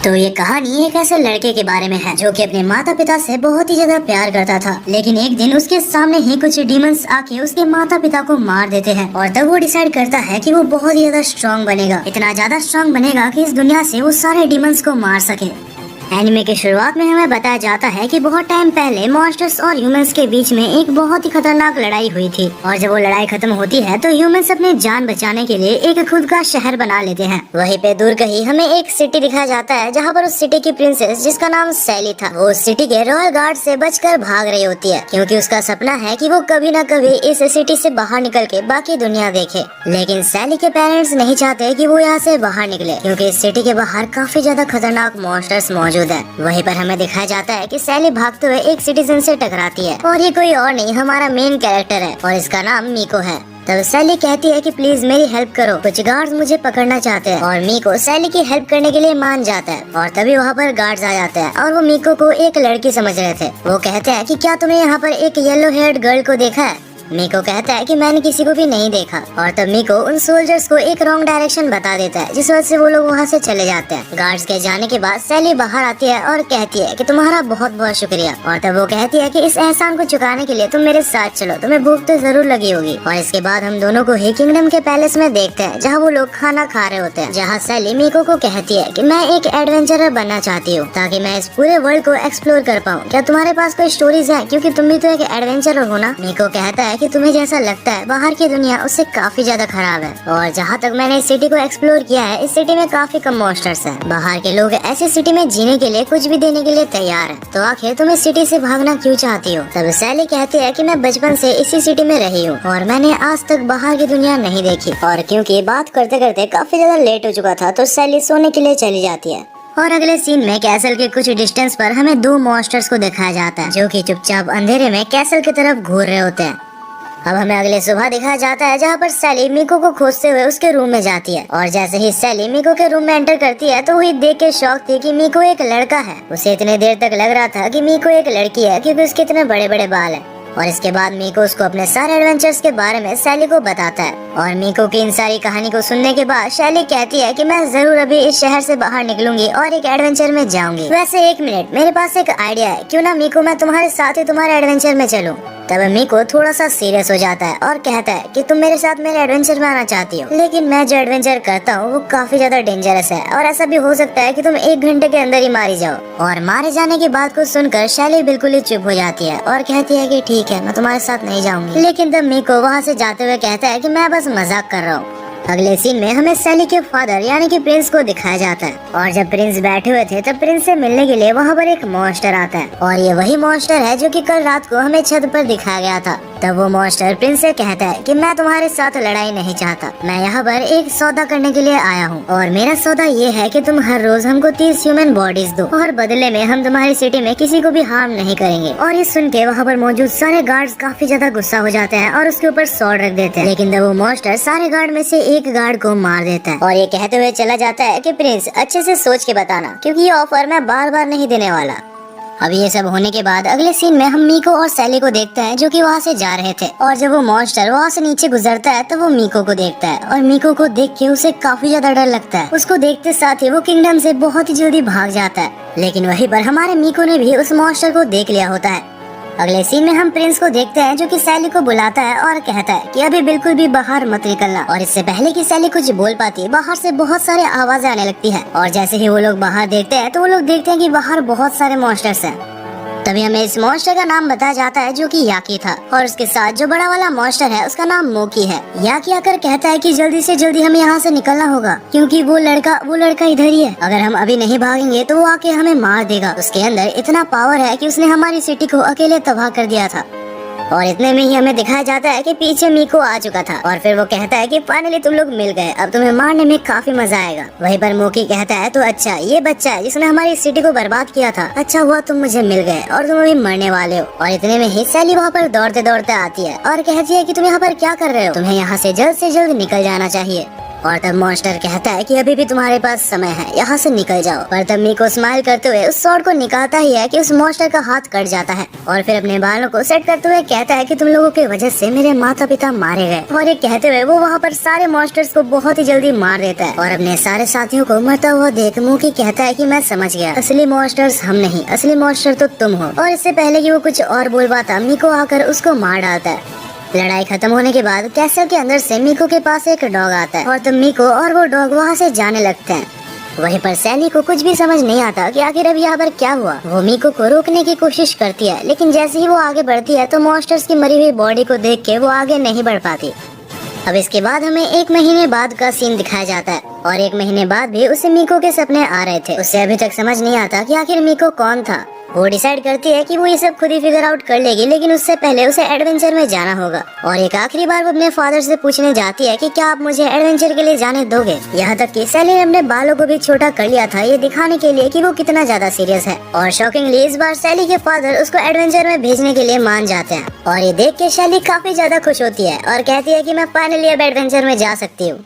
तो ये कहानी एक ऐसे लड़के के बारे में है जो कि अपने माता पिता से बहुत ही ज्यादा प्यार करता था, लेकिन एक दिन उसके सामने ही कुछ डीमंस आके उसके माता पिता को मार देते हैं और तब वो डिसाइड करता है कि वो बहुत ही ज्यादा स्ट्रॉन्ग बनेगा, इतना ज्यादा स्ट्रॉन्ग बनेगा कि इस दुनिया से वो सारे डीमंस को मार सके। एनिमे के शुरुआत में हमें बताया जाता है कि बहुत टाइम पहले मॉन्स्टर्स और ह्यूमंस के बीच में एक बहुत ही खतरनाक लड़ाई हुई थी और जब वो लड़ाई खत्म होती है तो ह्यूमंस अपने जान बचाने के लिए एक खुद का शहर बना लेते हैं। वहीं पे दूर कहीं हमें एक सिटी दिखाया जाता है जहाँ पर उस सिटी की प्रिंसेस जिसका नाम सैली था वो उस सिटी के रॉयल गार्ड से बचकर भाग रही होती है, क्योंकि उसका सपना है कि वो कभी न कभी इस सिटी से बाहर निकल के बाकी दुनिया देखे। लेकिन सैली के पेरेंट्स नहीं चाहते कि वो यहाँ से बाहर निकले, क्योंकि इस सिटी के बाहर काफी ज्यादा खतरनाक मॉन्स्टर्स मौजूद है। वहीं पर हमें दिखाया जाता है कि सैली भागते हुए एक सिटीजन से टकराती है और ये कोई और नहीं हमारा मेन कैरेक्टर है और इसका नाम मीको है। तब सैली कहती है कि प्लीज मेरी हेल्प करो, कुछ गार्ड्स मुझे पकड़ना चाहते हैं और मीको सैली की हेल्प करने के लिए मान जाता है और तभी वहाँ पर गार्ड्स आ जाते हैं और वो मीको को एक लड़की समझ रहे थे। वो कहते हैं कि क्या तुमने यहाँ पर एक येलो हेयर्ड गर्ल को देखा है? मीको कहता है कि मैंने किसी को भी नहीं देखा और तब मीको उन सोल्जर्स को एक रॉन्ग डायरेक्शन बता देता है, जिस वजह से वो लोग वहाँ से चले जाते हैं। गार्ड्स के जाने के बाद सैली बाहर आती है और कहती है कि तुम्हारा बहुत बहुत शुक्रिया और तब वो कहती है कि इस एहसान को चुकाने के लिए तुम मेरे साथ चलो, तुम्हें भूख तो जरूर लगी होगी। और इसके बाद हम दोनों को ही किंगडम के पैलेस में देखते हैं जहाँ वो लोग खाना खा रहे होते हैं, जहाँ सैली मीको को कहती है कि मैं एक एडवेंचरर बनना चाहती हूँ ताकि मैं इस पूरे वर्ल्ड को एक्सप्लोर कर पाऊँ। क्या तुम्हारे पास कोई स्टोरीज है, क्योंकि तुम भी तो एक एडवेंचरर हो ना? मीको कहता है कि तुम्हें जैसा लगता है बाहर की दुनिया उससे काफी ज्यादा खराब है और जहाँ तक मैंने इस सिटी को एक्सप्लोर किया है, इस सिटी में काफी कम मॉन्स्टर्स हैं। बाहर के लोग ऐसी सिटी में जीने के लिए कुछ भी देने के लिए तैयार हैं। तो आखिर तुम इस सिटी से भागना क्यों चाहती हो? तब सैली कहती है कि मैं बचपन से इसी सिटी में रही हूँ और मैंने आज तक बाहर की दुनिया नहीं देखी। और क्योंकि बात करते करते काफी ज्यादा लेट हो चुका था तो सैली सोने के लिए चली जाती है। और अगले सीन में कैसल के कुछ डिस्टेंस पर हमें दो मॉन्स्टर्स को दिखाया जाता है जो कि चुपचाप अंधेरे में कैसल की तरफ घूर रहे होते हैं। अब हमें अगले सुबह दिखाया जाता है जहाँ पर सैली मीको को खोजते हुए उसके रूम में जाती है और जैसे ही सैली मीको के रूम में एंटर करती है तो वही देख के शौक थी कि मीको एक लड़का है। उसे इतने देर तक लग रहा था कि मीको एक लड़की है क्योंकि उसके इतने बड़े बड़े बाल हैं। और इसके बाद मीको उसको अपने सारे एडवेंचर्स के बारे में सैली को बताता है और मीको की इन सारी कहानी को सुनने के बाद सैली कहती है कि मैं जरूर अभी इस शहर से बाहर निकलूंगी और एक एडवेंचर में जाऊंगी। वैसे एक मिनट, मेरे पास एक आइडिया है, क्यों ना मीको मैं तुम्हारे साथ ही तुम्हारे एडवेंचर में चलूं? तब मीको थोड़ा सा सीरियस हो जाता है और कहता है कि तुम मेरे साथ मेरे एडवेंचर में आना चाहती हो, लेकिन मैं जो एडवेंचर करता हूँ वो काफी ज्यादा डेंजरस है और ऐसा भी हो सकता है कि तुम 1 घंटे के अंदर ही मारी जाओ। और मारे जाने की बात को सुनकर शैली बिल्कुल ही चुप हो जाती है और कहती है कि ठीक है, मैं तुम्हारे साथ नहीं जाऊंगी। लेकिन तब मीको वहाँ से जाते हुए कहता है कि मैं बस मजाक कर रहा हूँ। अगले सीन में हमें सैली के फादर यानी कि प्रिंस को दिखाया जाता है और जब प्रिंस बैठे हुए थे तब प्रिंस से मिलने के लिए वहाँ पर एक मॉन्स्टर आता है और ये वही मॉन्स्टर है जो कि कल रात को हमें छत पर दिखाया गया था। तब वो मॉन्स्टर प्रिंस से कहता है कि मैं तुम्हारे साथ लड़ाई नहीं चाहता, मैं यहाँ पर एक सौदा करने के लिए आया हूँ और मेरा सौदा ये है कि तुम हर रोज हमको 30 ह्यूमन बॉडीज दो और बदले में हम तुम्हारी सिटी में किसी को भी हार्म नहीं करेंगे। और ये सुन के वहाँ पर मौजूद सारे गार्ड्स काफी ज्यादा गुस्सा हो जाते हैं और उसके ऊपर स्वॉर्ड रख देते हैं। लेकिन तब वो मॉन्स्टर सारे गार्ड में से एक गार्ड को मार देता है और ये कहते हुए चला जाता है कि प्रिंस अच्छे से सोच के बताना, क्योंकि ये ऑफर मैं बार बार नहीं देने वाला। अब ये सब होने के बाद अगले सीन में हम मीको और सैली को देखते हैं जो कि वहाँ से जा रहे थे और जब वो मॉन्स्टर वहाँ से नीचे गुजरता है तो वो मीको को देखता है और मीको को देख के उसे काफी ज्यादा डर लगता है। उसको देखते साथ ही वो किंगडम से बहुत ही जल्दी भाग जाता है, लेकिन वहीं पर हमारे मीको ने भी उस मॉन्स्टर को देख लिया होता है। अगले सीन में हम प्रिंस को देखते हैं जो कि सैली को बुलाता है और कहता है कि अभी बिल्कुल भी बाहर मत निकलना। और इससे पहले कि सैली कुछ बोल पाती बाहर से बहुत सारे आवाजें आने लगती है और जैसे ही वो लोग बाहर देखते हैं तो वो लोग देखते हैं कि बाहर बहुत सारे मॉन्स्टर्स हैं। तभी हमें इस मॉन्स्टर का नाम बताया जाता है जो कि याकी था और उसके साथ जो बड़ा वाला मॉन्स्टर है उसका नाम मोकी है। याकी आकर कहता है कि जल्दी से जल्दी हमें यहाँ से निकलना होगा क्योंकि वो लड़का इधर ही है, अगर हम अभी नहीं भागेंगे तो वो आके हमें मार देगा। उसके अंदर इतना पावर है कि उसने हमारी सिटी को अकेले तबाह कर दिया था। और इतने में ही हमें दिखाया जाता है कि पीछे मीको आ चुका था और फिर वो कहता है कि फाइनली तुम लोग मिल गए, अब तुम्हें मारने में काफी मजा आएगा। वहीं पर मोकी कहता है तो अच्छा ये बच्चा है जिसने हमारी सिटी को बर्बाद किया था, अच्छा हुआ तुम मुझे मिल गए और तुम अभी मरने वाले हो। और इतने में ही सैली वहाँ पर दौड़ते दौड़ते आती है और कहती है कि तुम यहाँ पर क्या कर रहे हो, तुम्हें यहाँ से जल्द निकल जाना चाहिए। और तब मॉन्स्टर कहता है कि अभी भी तुम्हारे पास समय है, यहाँ से निकल जाओ। पर तब मीको स्माइल करते हुए उस स्वॉर्ड को निकालता ही है कि उस मॉन्स्टर का हाथ कट जाता है और फिर अपने बालों को सेट करते हुए कहता है कि तुम लोगों की वजह से मेरे माता पिता मारे गए। और ये कहते हुए वो वहाँ पर सारे मॉन्स्टर्स को बहुत ही जल्दी मार देता है और अपने सारे साथियों को मरता हुआ देख मूकी कहता है कि मैं समझ गया, असली मॉन्स्टर्स हम नहीं, असली मॉन्स्टर तो तुम हो। और इससे पहले कि वो कुछ और बोल पाता, मीको आकर उसको मार डालता है। लड़ाई खत्म होने के बाद कैसल के अंदर से मीको के पास एक डॉग आता है और तब मीको और वो डॉग वहाँ से जाने लगते हैं। वहीं पर सैली को कुछ भी समझ नहीं आता कि आखिर अब यहाँ पर क्या हुआ। वो मीको को रोकने की कोशिश करती है, लेकिन जैसे ही वो आगे बढ़ती है तो मॉन्स्टर्स की मरी हुई बॉडी को देख के वो आगे नहीं बढ़ पाती। अब इसके बाद हमें 1 महीने बाद का सीन दिखाया जाता है और 1 महीने बाद भी उसे मीको के सपने आ रहे थे। उसे अभी तक समझ नहीं आता कि आखिर मीको कौन था। वो डिसाइड करती है कि वो ये सब खुद ही फिगर आउट कर लेगी, लेकिन उससे पहले उसे एडवेंचर में जाना होगा। और एक आखिरी बार वो अपने फादर से पूछने जाती है कि क्या आप मुझे एडवेंचर के लिए जाने दोगे। यहाँ तक कि सैली ने अपने बालों को भी छोटा कर लिया था, ये दिखाने के लिए कि वो कितना ज्यादा सीरियस है। और शॉकिंगली इस बार सैली के फादर उसको एडवेंचर में भेजने के लिए मान जाते हैं और ये देख के सैली काफी ज्यादा खुश होती है और कहती है कि मैं फाइनली अब एडवेंचर में जा सकती हूँ।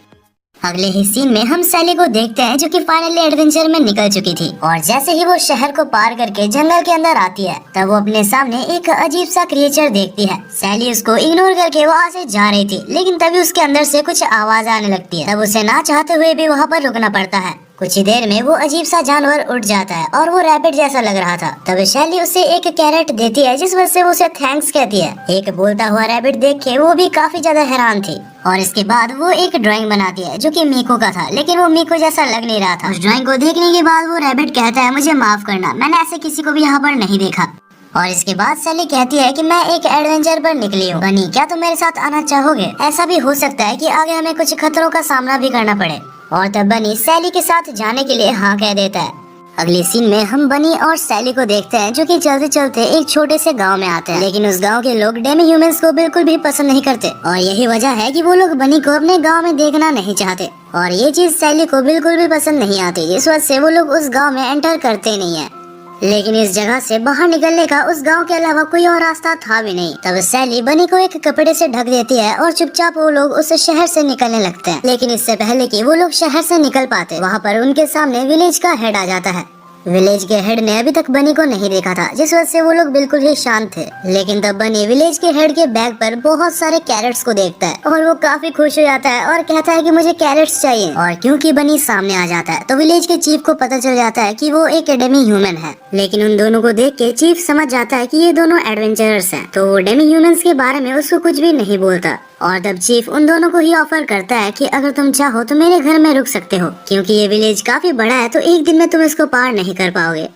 अगले ही सीन में हम सैली को देखते हैं जो कि फाइनली एडवेंचर में निकल चुकी थी और जैसे ही वो शहर को पार करके जंगल के अंदर आती है तब वो अपने सामने एक अजीब सा क्रिएचर देखती है। सैली उसको इग्नोर करके वहाँ से जा रही थी, लेकिन तभी उसके अंदर से कुछ आवाज आने लगती है। तब उसे ना चाहते हुए भी वहाँ पर रुकना पड़ता है। कुछ ही देर में वो अजीब सा जानवर उठ जाता है और वो रैबिट जैसा लग रहा था। तब शैली उसे एक कैरेट देती है जिस वजह से वो उसे थैंक्स कहती है। एक बोलता हुआ रैबिट देख के वो भी काफी ज्यादा हैरान थी और इसके बाद वो एक ड्राइंग बनाती है जो कि मीको का था, लेकिन वो मीको जैसा लग नहीं रहा था। उस ड्राइंग को देखने के बाद वो रैबिट कहता है मुझे माफ करना, मैंने ऐसे किसी को भी यहाँ पर नहीं देखा। और इसके बाद सैली कहती है कि मैं एक एडवेंचर पर निकली हूँ, बनी क्या तुम मेरे साथ आना चाहोगे? ऐसा भी हो सकता है कि आगे हमें कुछ खतरों का सामना भी करना पड़े। और तब बनी सैली के साथ जाने के लिए हाँ कह देता है। अगले सीन में हम बनी और सैली को देखते हैं जो कि चलते चलते एक छोटे से गांव में आते हैं, लेकिन उस गांव के लोग डेमी ह्यूमंस को बिल्कुल भी पसंद नहीं करते और यही वजह है कि वो लोग बनी को अपने गांव में देखना नहीं चाहते और ये चीज सैली को बिल्कुल भी पसंद नहीं आती, जिस वजह से वो लोग उस गाँव में एंटर करते नहीं है। लेकिन इस जगह से बाहर निकलने का उस गांव के अलावा कोई और रास्ता था भी नहीं। तब सैली बनी को एक कपड़े से ढक देती है और चुपचाप वो लोग उस शहर से निकलने लगते हैं। लेकिन इससे पहले कि वो लोग शहर से निकल पाते, वहाँ पर उनके सामने विलेज का हेड आ जाता है। विलेज के हेड ने अभी तक बनी को नहीं देखा था, जिस वजह से वो लोग बिल्कुल ही शांत थे। लेकिन तब बनी विलेज के हेड के बैग पर बहुत सारे कैरेट्स को देखता है और वो काफी खुश हो जाता है और कहता है कि मुझे कैरेट्स चाहिए। और क्योंकि बनी सामने आ जाता है तो विलेज के चीफ को पता चल जाता है कि वो एक डेमी ह्यूमन है। लेकिन उन दोनों को देख के चीफ समझ जाता है कि ये दोनों एडवेंचरर्स हैं, तो वो डेमी ह्यूमंस के बारे में उसको कुछ भी नहीं बोलता। और तब चीफ उन दोनों को ही ऑफर करता है कि अगर तुम चाहो तो मेरे घर में रुक सकते हो, क्योंकि ये विलेज काफी बड़ा है तो एक दिन में तुम इसको पार नहीं कर पाओगे।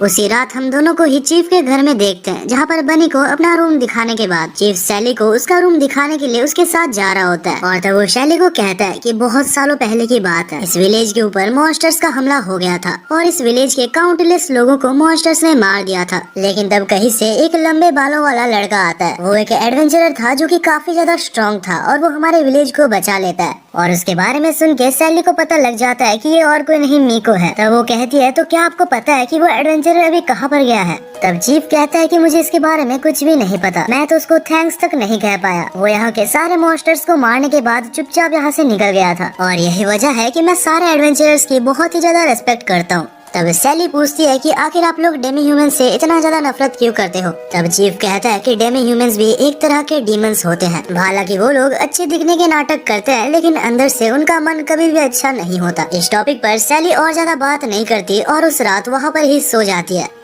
उसी रात हम दोनों को ही चीफ के घर में देखते हैं, जहाँ पर बनी को अपना रूम दिखाने के बाद चीफ सैली को उसका रूम दिखाने के लिए उसके साथ जा रहा होता है। और तब वो सैली को कहता है कि बहुत सालों पहले की बात है, इस विलेज के ऊपर मॉन्स्टर्स का हमला हो गया था और इस विलेज के काउंटलेस लोगों को मॉन्स्टर्स ने मार दिया था। लेकिन तब कहीं से एक लंबे बालों वाला लड़का आता है। वो एक एडवेंचरर था जो कि काफी ज्यादा स्ट्रॉन्ग था और वो हमारे विलेज को बचा लेता है। और उसके बारे में सुन के सैली को पता लग जाता है कि ये और कोई नहीं मीको है। तब वो कहती है तो क्या आपको पता है कि वो एडवेंचरर अभी कहाँ पर गया है? तब चीफ कहता है कि मुझे इसके बारे में कुछ भी नहीं पता, मैं तो उसको थैंक्स तक नहीं कह पाया। वो यहाँ के सारे मॉन्स्टर्स को मारने के बाद चुपचाप यहाँ से निकल गया था और यही वजह है कि मैं सारे एडवेंचरर्स की बहुत ही ज्यादा रेस्पेक्ट करता हूँ। तब सैली पूछती है कि आखिर आप लोग डेमी ह्यूमन से इतना ज्यादा नफरत क्यों करते हो? तब चीफ कहता है कि डेमी ह्यूमंस भी एक तरह के डीमंस होते हैं। हालांकि वो लोग अच्छे दिखने के नाटक करते हैं, लेकिन अंदर से उनका मन कभी भी अच्छा नहीं होता। इस टॉपिक पर सैली और ज्यादा बात नहीं करती और उस रात वहाँ पर ही सो जाती है।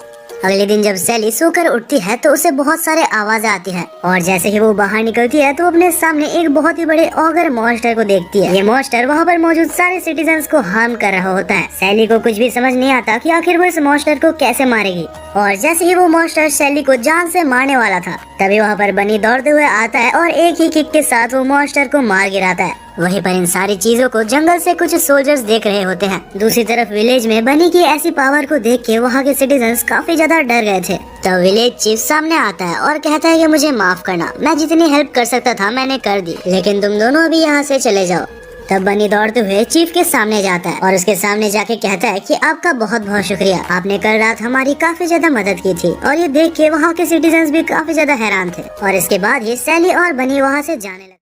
अगले दिन जब सैली सोकर उठती है तो उसे बहुत सारे आवाज आती है और जैसे ही वो बाहर निकलती है तो अपने सामने एक बहुत ही बड़े ऑगर मॉन्स्टर को देखती है। ये मॉन्स्टर वहाँ पर मौजूद सारे सिटीजन्स को हार्म कर रहा होता है। सैली को कुछ भी समझ नहीं आता कि आखिर वो इस मॉन्स्टर को कैसे मारेगी। और जैसे ही वो मॉन्स्टर सैली को जान से मारने वाला था तभी वहाँ पर बनी दौड़ते हुए आता है और एक ही किक के साथ वो मॉन्स्टर को मार गिराता है। वहीं पर इन सारी चीजों को जंगल से कुछ सोल्जर्स देख रहे होते हैं। दूसरी तरफ विलेज में बनी की ऐसी पावर को देख के वहाँ के सिटीजन्स काफी ज्यादा डर गए थे। तो विलेज चीफ सामने आता है और कहता है कि मुझे माफ करना, मैं जितनी हेल्प कर सकता था मैंने कर दी, लेकिन तुम दोनों अभी यहाँ से चले जाओ। तब बनी दौड़ते हुए चीफ के सामने जाता है और उसके सामने जाके कहता है कि आपका बहुत बहुत शुक्रिया, आपने कल रात हमारी काफी ज्यादा मदद की थी। और ये देख के वहाँ के सिटीजन्स भी काफी ज्यादा हैरान थे। और इसके बाद ये सैली और बनी वहाँ से जाने लगे।